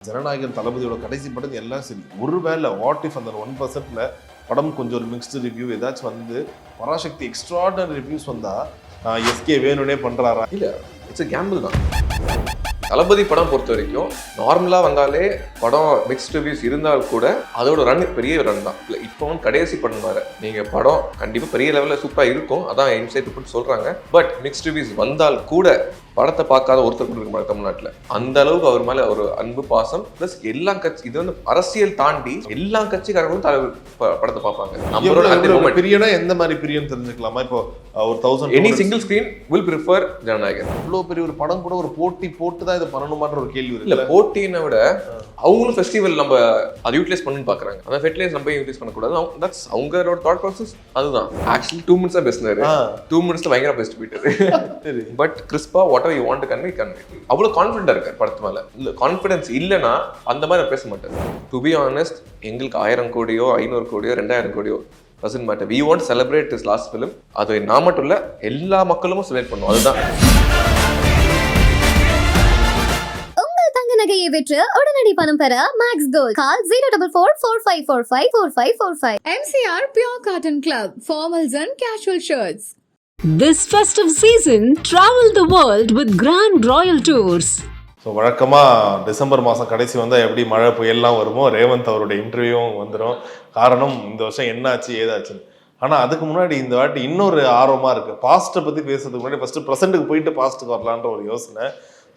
ஜனநாயகன் தளபதியோட கடைசி படம் எல்லாம் சரி, ஒருவேளை வாட் இஃப் அந்த 1%ல படம் கொஞ்சம் ஒரு மிக்ஸ்டு ரிவ்யூ ஏதாச்சும் வந்து பராசக்தி எக்ஸ்ட்ராடனரி ரிவ்யூஸ் வந்தா எஸ்கே வேணும்னே பண்றாரா? இல்ல, இட்ஸ் a gamble தான். தளபதி படம் பொறுத்த வரைக்கும் நார்மலாக வந்தாலே படம் மிக்ஸ்ட் ரிவ்யூஸ் இருந்தால் கூட அதோட ரன் பெரிய ரன் தான். இல்லை இப்போ கடைசி படம் வேறு, நீங்கள் படம் கண்டிப்பாக பெரிய லெவலில் சூப்பராக இருக்கும், அதான் இன்சைட் ரிப்போர்ட் சொல்கிறாங்க. பட் மிக்ஸ்ட் ரிவ்யூஸ் வந்தால் கூட படத்தை பார்க்காத ஒருத்தர் கூட இருக்க மாட்டாங்க தமிழ்நாட்டில். அந்த அளவுக்கு அவர் மேலே ஒரு அன்பு பாசம் ப்ளஸ் எல்லா கட்சி, இது வந்து அரசியல் தாண்டி எல்லா கட்சிக்காரங்களும் படத்தை பார்ப்பாங்க. நம்மளோட பிரியனா எந்த மாதிரி பிரியம் தெரிஞ்சுக்கலாமா? இப்போ ஒரு 1000 any single screen will prefer Jananayagan. இவ்வளோ பெரிய ஒரு படம் கூட ஒரு போட்டி போட்டு தான் இது பண்ணணுமான்ற ஒரு கேள்வி இல்லை, போட்டினை விட அவங்களும் ஃபெஸ்டிவல் நம்ம அதை யூட்டிலைஸ் பண்ணி பார்க்குறாங்க. அந்த ஃபெஸ்டிவலைஸ் நம்ம யூட்டிலைஸ் பண்ணக்கூடாது. தட்ஸ் அவங்களோட தாட் ப்ராசஸ். அதுதான் ஆக்சுவலி 2 minutes தான் பேசினாரு, 2 minutes பயங்கர பெஸ்ட் போயிட்டாரு. பட் கிறிஸ்பா whatever you want to convey அவ்வளோ கான்ஃபிடென்ட்டாக இருக்கார் படத்து மேலே. இல்லை, கான்ஃபிடன்ஸ் இல்லைன்னா அந்த மாதிரி நான் பேச மாட்டேன். டு பி ஆனஸ்ட், எங்களுக்கு 1000 கோடியோ 500 கோடியோ 2000 கோடியோ doesn't matter. We want to celebrate this last film. அது நான் மட்டும் இல்லை, எல்லா மக்களும் செலிப்ரேட் பண்ணுவோம். அதுதான். நகையை விற்று உடனடி பணம் பெற maths gold. Call 04445454545. MCR Pure Cotton Club, formals and casual shirts. This festive season, travel the world with Grand Royal Tours. So வழக்கமாக டிசம்பர் மாதம் கடைசி வந்தால் எப்படி மழை புயல்லாம் வருமோ, ரேவந்த் அவருடைய இன்டர்வியூவும் வந்துடும். காரணம் இந்த வருஷம் என்னாச்சு ஏதாச்சுன்னு. ஆனால் அதுக்கு முன்னாடி இந்த வாட்டி இன்னொரு ஆர்வமாக இருக்குது. பாஸ்ட்டை பற்றி பேசுறதுக்கு முன்னாடி ஃபஸ்ட்டு ப்ரெசென்ட்டுக்கு போயிட்டு பாஸ்ட்டுக்கு வரலான்ற ஒரு யோசனை.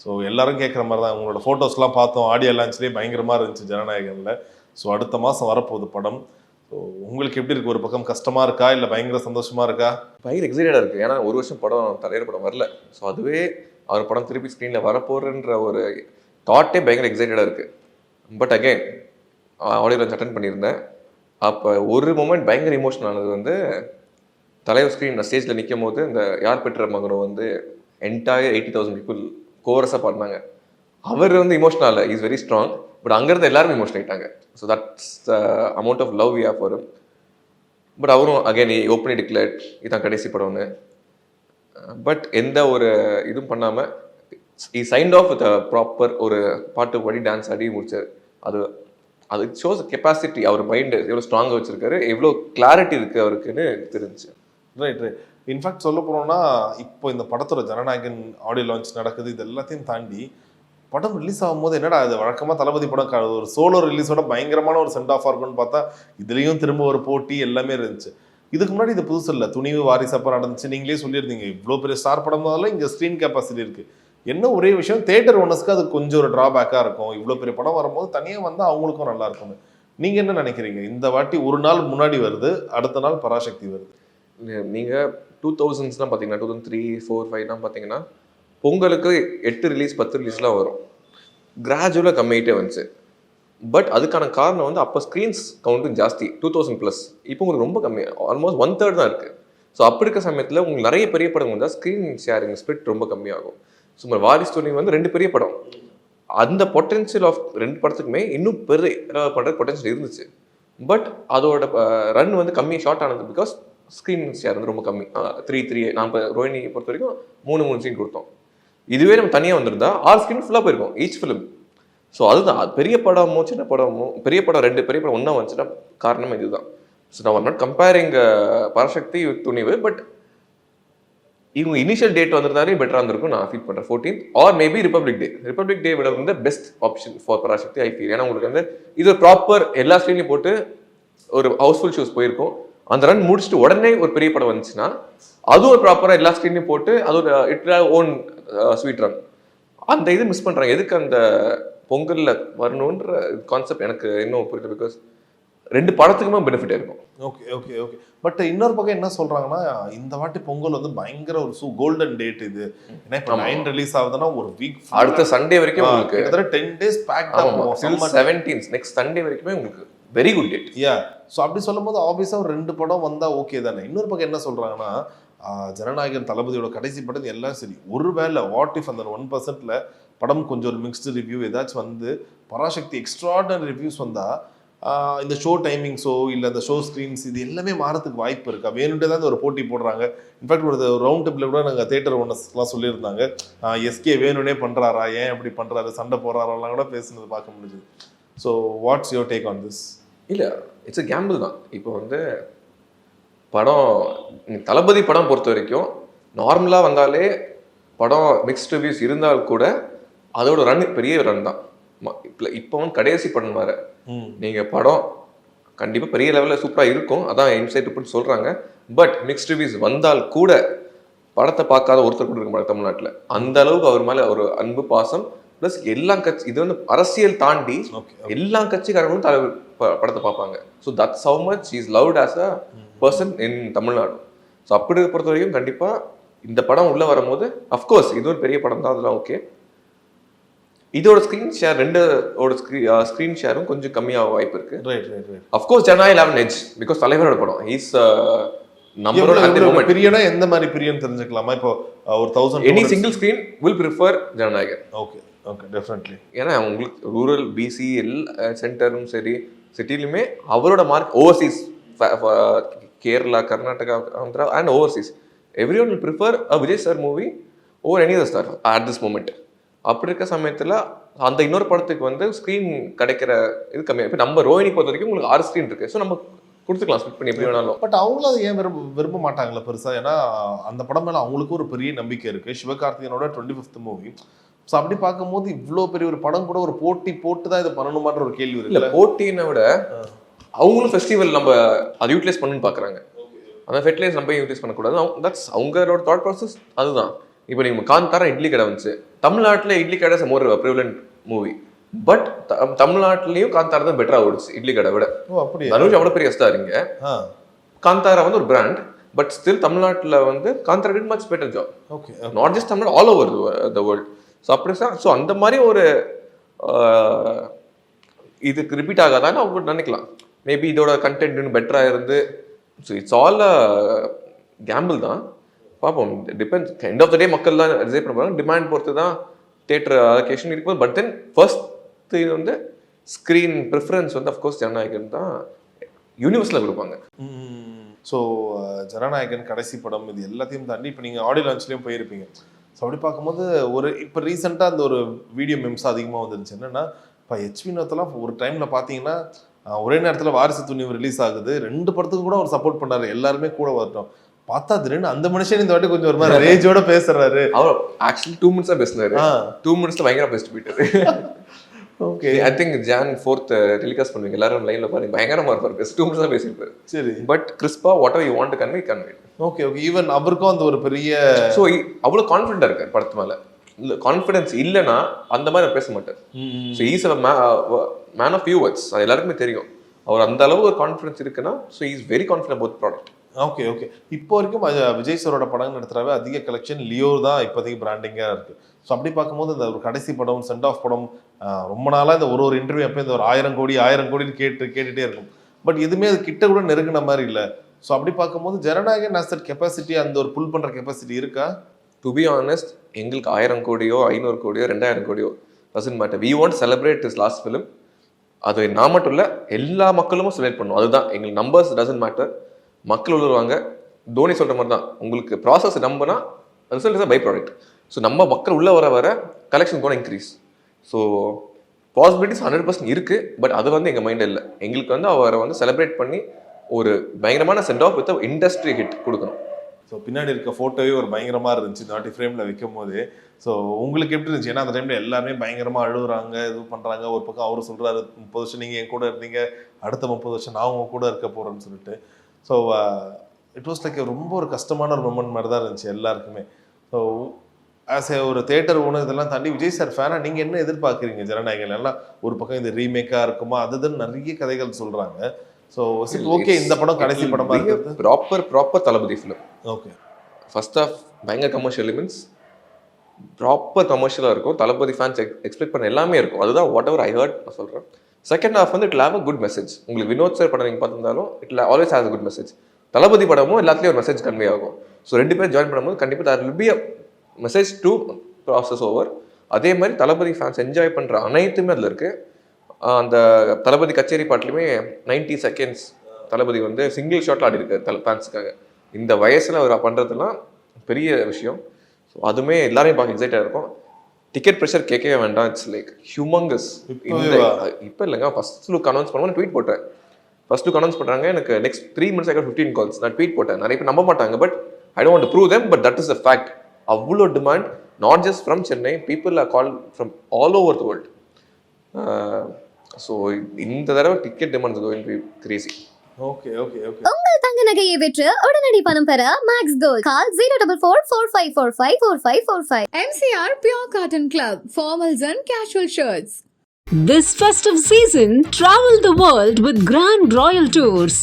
ஸோ எல்லாரும் கேட்குற மாதிரி தான். உங்களோட ஃபோட்டோஸ்லாம் பார்த்தோம், ஆடியோ லான்ச்லேயே பயங்கரமாக இருந்துச்சு ஜனநாயகனில். ஸோ அடுத்த மாதம் வரப்போகுது படம். ஸோ உங்களுக்கு எப்படி இருக்குது? ஒரு பக்கம் கஷ்டமாக இருக்கா இல்லை பயங்கர சந்தோஷமாக இருக்கா? பயங்கர எக்ஸைட்டடாக இருக்குது. ஏன்னா ஒரு வருஷம் படம் தலைவர் படம் வரல. ஸோ அதுவே அவர் படம் திருப்பி ஸ்க்ரீனில் வரப்போறன்ற ஒரு தாட்டே பயங்கர எக்ஸைட்டடாக இருக்குது. But again audio launch attend பண்ணியிருந்தேன். அப்போ ஒரு மூமெண்ட் பயங்கர இமோஷனல் ஆனது வந்து தலைவர் ஸ்க்ரீன் ஸ்டேஜில் நிற்கும் போது இந்த யார் பெற்ற மகனோ வந்து என்டையர் 80,000 people கோரஸாக பாடினாங்க. அவர் வந்து இமோஷனல் இல்லை, இஸ் வெரி ஸ்ட்ராங். பட் அங்கேருந்து எல்லாருமே இமோஷனல் ஆகிட்டாங்க. So that's the amount of love we have for him. But அவரும் அகெயின் ஓப்பனி டிக்ளேர்ட் இதுதான் கடைசி படம்னு. பட் எந்த ஒரு இதுவும் பண்ணாமல் he signed off with proper ஒரு பாட்டு பாடி டான்ஸ் ஆடி முடிச்சார். அது ஷோஸ் கெப்பாசிட்டி, அவர் மைண்டு எவ்வளோ ஸ்ட்ராங்காக வச்சுருக்காரு, எவ்வளோ கிளாரிட்டி இருக்குது அவருக்குன்னு தெரிஞ்சு. ரைட். இன்ஃபேக்ட் சொல்ல போனோம்னா இப்போ இந்த படத்தோட ஜனநாயகன் ஆடியோ லான்ச் நடக்குது. இது எல்லாத்தையும் தாண்டி படம் ரிலீஸ் ஆகும்போது என்னடா அது வழக்கமாக தளபதி படம் ஒரு சோலோ ரிலீஸோட பயங்கரமான ஒரு சென்ட் ஆஃப் இருக்குன்னு பார்த்தா இதுலேயும் திரும்ப ஒரு போட்டி எல்லாமே இருந்துச்சு. இதுக்கு முன்னாடி இது புதுசு இல்லை, துணிவு வாரிசப்ப நடந்துச்சு. நீங்களே சொல்லியிருந்தீங்க இவ்வளோ பெரிய ஸ்டார் படம் தான் இங்கே ஸ்க்ரீன் கெப்பாசிட்டி இருக்குது. என்ன ஒரே விஷயம், தியேட்டர் ஓனர்ஸ்க்கு அது கொஞ்சம் ஒரு ட்ராபேக்காக இருக்கும். இவ்வளோ பெரிய படம் வரும்போது தனியாக வந்தால் அவங்களுக்கும் நல்லா இருக்கும்னு நீங்கள் என்ன நினைக்கிறீங்க? இந்த வாட்டி ஒரு நாள் முன்னாடி வருது, அடுத்த நாள் பராசக்தி வருது. நீங்கள் 2000s பார்த்தீங்கன்னா 2003, 4, 5 பார்த்தீங்கன்னா பொங்கலுக்கு 8 ரிலீஸ் 10 ரிலீஸ்லாம் வரும். கிராஜுவலாக கம்மியாகிட்டே வந்துச்சு. பட் அதுக்கான காரணம் வந்து அப்போ ஸ்க்ரீன்ஸ் கவுண்ட்டும் ஜாஸ்தி, 2000+. இப்போ உங்களுக்கு ரொம்ப கம்மி, ஆல்மோஸ்ட் 1/3 தான் இருக்குது. ஸோ அப்படி இருக்க சமயத்தில் உங்களுக்கு நிறைய பெரிய படம் வந்தால் ஸ்க்ரீன் ஷேரிங் ஸ்பிரிட் ரொம்ப கம்மியாகும். சும்மா வாரிஸ் துணி வந்து 2 பெரிய படம், அந்த பொட்டென்ஷியல் ஆஃப் 2 படத்துக்குமே இன்னும் பெரிய பண்ணுற பொட்டென்ஷியல் இருந்துச்சு. பட் அதோட ரன் வந்து கம்மி ஷார்ட் ஆனது பிகாஸ் ஸ்க்ரீன் ஷேர் வந்து ரொம்ப கம்மி. 3 நான் இப்போ ரோஹினி பொறுத்த வரைக்கும் 3 சீன் கொடுத்தோம். இதுவே நம்ம தனியாக வந்திருந்தா 6 ஸ்க்ரீன் ஃபுல்லாக போயிருக்கும் ஈச் ஃபிலிம். ஸோ அதுதான் பெரிய படமோ சின்ன படமோ, பெரிய படம் 2 பெரிய படம் ஒன்றா வந்துச்சுன்னா காரணம் இதுதான். ஸோ நான் not comparing Parasakthi with Thunivu. But இவங்க இனிஷியல் டேட் வந்திருந்தாலே பெட்டராக இருந்திருக்கும் நான் ஃபீல் பண்ணுறேன். 14th or maybe republic day விட வந்து best option for Parasakthi I feel. ஏன்னா உங்களுக்கு வந்து இது ப்ராப்பர் எல்லா ஸ்க்ரீன்லையும் போட்டு ஒரு ஹவுஸ்ஃபுல் ஷோஸ் போயிருக்கும். அந்த ரன் முடிச்சுட்டு உடனே ஒரு பெரிய படம் வந்துச்சுன்னா அதுவும் ஒரு ப்ராப்பராக எல்லா ஸ்க்ரீன்லையும் போட்டு அது ஒரு இட்ஸ் ஓன் ஸ்வீட் ரன். அந்த இது மிஸ் பண்ணுறாங்க. எதுக்கு அந்த பொங்கலில் வரணுன்ற கான்செப்ட் எனக்கு இன்னும் புரியல. பிகாஸ் 2 படத்துக்குமே பெனிஃபிட் இருக்கும். ஓகே. பட் இன்னொரு பக்கம் என்ன சொல்றாங்கன்னா, இந்த வாட்டி பொங்கல் வந்து பயங்கர ஒரு கோல்டன் டேட் இது. ஏன்னா இப்போ 9 ரிலீஸ் ஆகுதுன்னா ஒரு வீக் அடுத்த சண்டே வரைக்கும் உங்களுக்கு 10 days பேக்ட் அப் ஆகும். 17th நெக்ஸ்ட் சண்டே வரைக்குமே உங்களுக்கு வெரி குட் டேட். ஸோ அப்படி சொல்லும் போது ஆப்வியஸாக ஒரு 2 படம் வந்தால் ஓகே தானே. இன்னொரு பக்கம் என்ன சொல்கிறாங்கன்னா, ஜனநாயகன் தளபதியோட கடைசி படம் எல்லாம் சரி, ஒருவேளை வாட் இஃப் அந்த 1%ல படம் கொஞ்சம் ஒரு மிக்ஸ்டு ரிவ்யூ ஏதாச்சும் வந்து பராசக்தி எக்ஸ்ட்ராடனரி ரிவ்யூஸ் வந்தால் இந்த ஷோ டைமிங்ஸோ இல்லை அந்த ஷோ ஸ்க்ரீன்ஸ் இது எல்லாமே மாறதுக்கு வாய்ப்பு இருக்கா? வேணுன்ட்டே தான் ஒரு போட்டி போடுறாங்க. இன்ஃபேக்ட் ஒரு ரவுண்ட் டேபிள் கூட நாங்கள் தேட்டர் ஓனர்ஸ்லாம் சொல்லியிருந்தாங்க, எஸ்கே வேணும்னே பண்ணுறாரா, ஏன் எப்படி பண்ணுறாரு, சண்டை போடுறாரெல்லாம் கூட பேசுனது பார்க்க முடியுது. So what's your take on this? இல்லை, இட்ஸ் அ கேம்பிள் தான். இப்போ வந்து படம் தளபதி படம் பொறுத்த வரைக்கும் நார்மலாக வந்தாலே படம் மிக்ஸ்ட் ரிவ்யூஸ் இருந்தால் கூட அதோட ரன் பெரிய ரன் தான். இப்போ வந்து கடைசி படம் வேறு, நீங்கள் படம் கண்டிப்பாக பெரிய லெவலில் சூப்பராக இருக்கும், அதான் இன்சைட் ரிப்போர்ட் சொல்கிறாங்க. பட் மிக்ஸ்ட் ரிவ்யூஸ் வந்தால் கூட படத்தை பார்க்காத ஒருத்தர் கூட இருக்க மாட்டாங்க தமிழ்நாட்டில். அந்த அளவுக்கு அவர் மேலே ஒரு அன்பு பாசம் ப்ளஸ் எல்லா கட்சி, இது வந்து அரசியல் தாண்டி எல்லா கட்சிக்காரங்களும் படத்தை பார்ப்பாங்க. So that's how much is loved as a person in Tamil Nadu. So அப்படி பொறுத்த வரைக்கும் கண்டிப்பாக இந்த படம் உள்ளே வரும்போது அஃப்கோர்ஸ் இது ஒரு பெரிய படம் தான், அதெல்லாம் ஓகே. இதோட ஸ்க்ரீன் ஷேர் ரெண்டோட ஸ்க்ரீன் ஷேரும் கொஞ்சம் கம்மியாக வாய்ப்பு இருக்கு. அஃப்கோர்ஸ் ஜனநாயகம் ஹேவ் an edge because தலைவரோட படம் இஸ் நம்பரோட பிரியனா எந்த மாதிரி பிரியன்னு தெரிஞ்சுக்கலாமா? இப்போ ஒரு 1000 any single screen will prefer Jananayagan. Okay okay definitely. ஏன்னா உங்களுக்கு ரூரல் பிசி சென்டரும் சரி சிட்டிலுமே அவரோட mark overseas Kerala Karnataka Andhra and overseas every one will prefer a Vijay sir movie over any other star at this moment. அப்படி இருக்க சமயத்தில் அந்த இன்னொரு படத்துக்கு வந்து ஸ்க்ரீன் கிடைக்கிற இது கம்மியாக. இப்போ நம்ம ரோஹினி பொறுத்த வரைக்கும் உங்களுக்கு 6 ஸ்க்ரீன் இருக்குது, ஸோ நம்ம கொடுத்துக்கலாம் ஸ்பிட் பண்ணி எப்படி வேணாலும். பட் அவங்களும் அதை ஏன் விரும்ப மாட்டாங்களா பெருசாக? ஏன்னா அந்த படம் மேலே அவங்களுக்கும் ஒரு பெரிய நம்பிக்கை இருக்குது. சிவகார்த்திகனோட 25th மூவி. ஸோ அப்படி பார்க்கும்போது இவ்வளோ பெரிய ஒரு படம் கூட ஒரு போட்டி போட்டு தான் இது பண்ணணுமான்ற ஒரு கேள்வி இருக்கு. இல்லை, போட்டினை விட அவங்களும் ஃபெஸ்டிவல் நம்ம அதை யூட்டிலைஸ் பண்ணணும்னு பார்க்குறாங்க. அந்த ஃபெர்டிலைஸ் நம்ம யூட்டிலைஸ் பண்ணக்கூடாது. தட்ஸ் அவங்களோட தாட் ப்ராசஸ். அதுதான் இப்போ நீங்கள் காந்தாரா இட்லி கடை வந்துச்சு, தமிழ்நாட்டில் இட்லி கடை மோர் ப்ரிவலண்ட் மூவி. பட் தமிழ்நாட்டிலையும் காந்தாரா தான் பெட்டராக ஓடுச்சு இட்லி கடை விட. தனுஷ் அவ்வளோ பெரிய ஸ்டார் இங்கே, காந்தாரா வந்து ஒரு பிராண்ட். பட் ஸ்டில் தமிழ்நாட்டில் வந்து Kantara did much better job. Okay, not just Tamil, all over the world. So அப்படி தான். ஸோ அந்த மாதிரி ஒரு இதுக்கு ரிப்பீட் ஆகாதான்னு அவங்க நினைக்கலாம். மேபி இதோட கண்டென்ட் இன்னும் பெட்டராக இருந்து. ஸோ இட்ஸ் ஆல் கேம்பிள் தான். பார்ப்போம், டிபெண்ட்ஸ். எண்ட் ஆஃப் த டே மக்கள் தான் ரிசைட் பண்ண போகிறாங்க. டிமாண்ட் பொறுத்து தான் தேட்டர் அலோகேஷன் இருக்கும். பட் தென் ஃபர்ஸ்ட் இது வந்து ஸ்க்ரீன் ப்ரிஃபரன்ஸ் வந்து அஃப்கோர்ஸ் ஜனநாயகன் தான் யூனிவர்ஸில் கொடுப்பாங்க. ஸோ ஜனநாயகன் கடைசி படம் இது எல்லாத்தையும் தாண்டி இப்போ நீங்கள் ஆடியோ லான்ச்லேயும் போயிருப்பீங்க. ஸோ அப்படி பார்க்கும்போது ஒரு இப்போ ரீசெண்டாக அந்த ஒரு வீடியோ மெம்ஸ் அதிகமாக வந்துருந்துச்சு. என்னென்னா இப்போ ஹெச் வினோத்தெல்லாம் ஒரு டைமில் பார்த்தீங்கன்னா ஒரே நேரத்தில் வாரிசு துணிவு ரிலீஸ் ஆகுது, 2 படத்துக்கு கூட அவர் சப்போர்ட் பண்ணாரு, எல்லாருமே கூட வரட்டும். பார்த்தா திடீர்னு அந்த மனுஷன் இந்த வாட்டி கொஞ்சம் ஒரு மாதிரி ரேஜோட பேசுறாரு. அவர் ஆக்சுவலி 2 மினிட்ஸாக பேசினாரு. 2 மினிட்ஸ்ல பயங்கர பேசிட்டு போயிட்டாரு. Okay, I think Jan 4th telecast பண்ணுவீங்க, எல்லாரும் லைன்ல பாருங்க, பயங்கரமா இருப்பாரு. 2 மினிட்ஸ் தான் பேசியிருப்பாரு. சரி, பட் கிறிஸ்பா whatever you want to convey. Okay okay. Even அவருக்கும் அந்த ஒரு பெரிய ஸோ அவ்வளோ கான்ஃபிடென்ட்டாக இருக்கார் படத்து மேலே. இல்லை கான்ஃபிடன்ஸ் இல்லைன்னா அந்த மாதிரி அவர் பேச மாட்டார். So is a man of few words, அது எல்லாருக்குமே தெரியும். அவர் அந்த அளவு ஒரு கான்ஃபிடன்ஸ் இருக்குன்னா so is very confident about product. Okay okay. இப்போ வரைக்கும் விஜய் சாரோட படம் நடத்துறாவே அதிக கலெக்ஷன் லியோ தான் இப்போதைக்கு பிராண்டிங்காக இருக்குது. ஸோ அப்படி பார்க்கும்போது இந்த ஒரு கடைசி படம் சென்ட் ஆஃப் படம் ரொம்ப நாளாக இந்த ஒரு இன்டர்வியூ அப்போ இந்த ஒரு 1000 கோடின்னு கேட்டுகிட்டே இருக்கும். பட் எதுவுமே அது கிட்ட கூட நெருங்கின மாதிரி இல்லை. ஸோ அப்படி பார்க்கும்போது ஜனநாயகன் அசட் கெப்பாசிட்டி, அந்த ஒரு புல் பண்ணுற கெப்பாசிட்டி இருக்கா? டு பி ஆனஸ்ட், எங்களுக்கு 1000 கோடியோ 500 கோடியோ 2000 கோடியோ doesn't matter. We want celebrate this last film. அது நான் மட்டும் இல்லை, எல்லா மக்களும் செலிப்ரேட் பண்ணுவோம். அதுதான் எங்களுக்கு. Numbers doesn't matter. மக்கள் உள்ளுவாங்க. தோனி சொல்கிற மாதிரி தான், உங்களுக்கு ப்ராசஸ் நம்பினா result is a by product. So நம்ம மக்கள் உள்ளே வர கலெக்ஷன் கூட இன்க்ரீஸ். ஸோ பாசிபிலிட்டிஸ் 100% இருக்குது. பட் அது வந்து எங்கள் மைண்டில் இல்லை. எங்களுக்கு வந்து அவரை வந்து செலிப்ரேட் பண்ணி ஒரு பயங்கரமான send off with industry hit கொடுக்கணும். ஸோ பின்னாடி இருக்க ஃபோட்டோவே ஒரு பயங்கரமாக இருந்துச்சு இந்த வாட்டி ஃப்ரேமில் வைக்கும் போது. ஸோ உங்களுக்கு எப்படி இருந்துச்சு? ஏன்னா அந்த டைமில் எல்லாருமே பயங்கரமாக அழுகுறாங்க, இது பண்ணுறாங்க. ஒரு பக்கம் அவரு சொல்கிறாரு 30 வருஷம் நீங்கள் என் கூட இருந்தீங்க, அடுத்த 30 வருஷம் நான் உங்க கூட இருக்க போகிறேன்னு சொல்லிட்டு. ஸோ இட் வாஸ் லைக் ரொம்ப ஒரு கஷ்டமான ஒரு மொமெண்ட் மாதிரி தான் இருந்துச்சு எல்லாருக்குமே. ஸோ ஆஸ் ஏ ஒரு தேட்டர் ஓனர் இதெல்லாம் தாண்டி விஜய் சார் ஃபேனா நீங்கள் என்ன எதிர்பார்க்குறீங்க ஜனநாயகன்? எல்லாம் ஒரு பக்கம் இது ரீமேக்காக இருக்குமா, அதுதான் நிறைய கதைகள் சொல்கிறாங்க. ஸோ ஓகே, இந்த படம் கடைசி படமாக இருக்குது. Proper Thalapathy film. Okay, first half பயங்கர கமர்ஷியல் எலிமெண்ட்ஸ், ப்ராப்பர் கமர்ஷியலாக இருக்கும். தளபதி ஃபேன்ஸ் எக்ஸ்பெக்ட் பண்ண எல்லாமே இருக்கும். அதுதான் வாட் எவர் ஐ ஹர்ட் நான் சொல்கிறேன். செகண்ட் ஹாஃப் வந்து it have a good message. உங்களுக்கு வினோத் சார் படம் நீங்கள் பார்த்துருந்தாலும் it always has a good message. Thalapathy படமும் எல்லாத்துலேயும் ஒரு மெசேஜ் கன்வே ஆகும். ஸோ 2 பேர் ஜாயின் பண்ணும்போது கண்டிப்பாக there will be a message to process over. அதே மாதிரி தளபதி ஃபேன்ஸ் என்ஜாய் பண்ணுற அனைத்துமே அதில் இருக்குது. அந்த தளபதி கச்சேரி பாட்டுலையுமே 90 செகண்ட்ஸ் தளபதி வந்து சிங்கிள் ஷாட்டில் ஆடி இருக்காரு ஃபேன்ஸுக்காக. இந்த வயசில் அவர் பண்ணுறதுலாம் பெரிய விஷயம். ஸோ அதுவுமே எல்லாரையும் பார்க்க எக்ஸைட்டாக இருக்கும். டிக்கெட் ப்ரெஷர் கேட்கவே வேண்டாம். It's like humongous. இப்போ இல்லைங்க, ஃபர்ஸ்ட் லுக் அனௌன்ஸ் பண்ணுவோம், ட்வீட் போட்டேன். ஃபர்ஸ்ட் லுக் அனௌன்ஸ் பண்ணுறாங்க, எனக்கு நெக்ஸ்ட் 3 minutes 15 calls. நான் ட்வீட் போட்டேன். நிறைய பேர் நம்ப மாட்டாங்க, but I don't want to prove them, but that is the fact. அவ்வளோ demand, not just from Chennai, people are call from all over the world. So இந்த தடவை ticket demand going to be crazy. Okay. உங்கள் தங்க நகையை விற்று உடனடி பணம் பெற maths gold. Call 04445454545. MCR Pure Cotton Club, formals and casual shirts. This festive season, travel the world with Grand Royal Tours.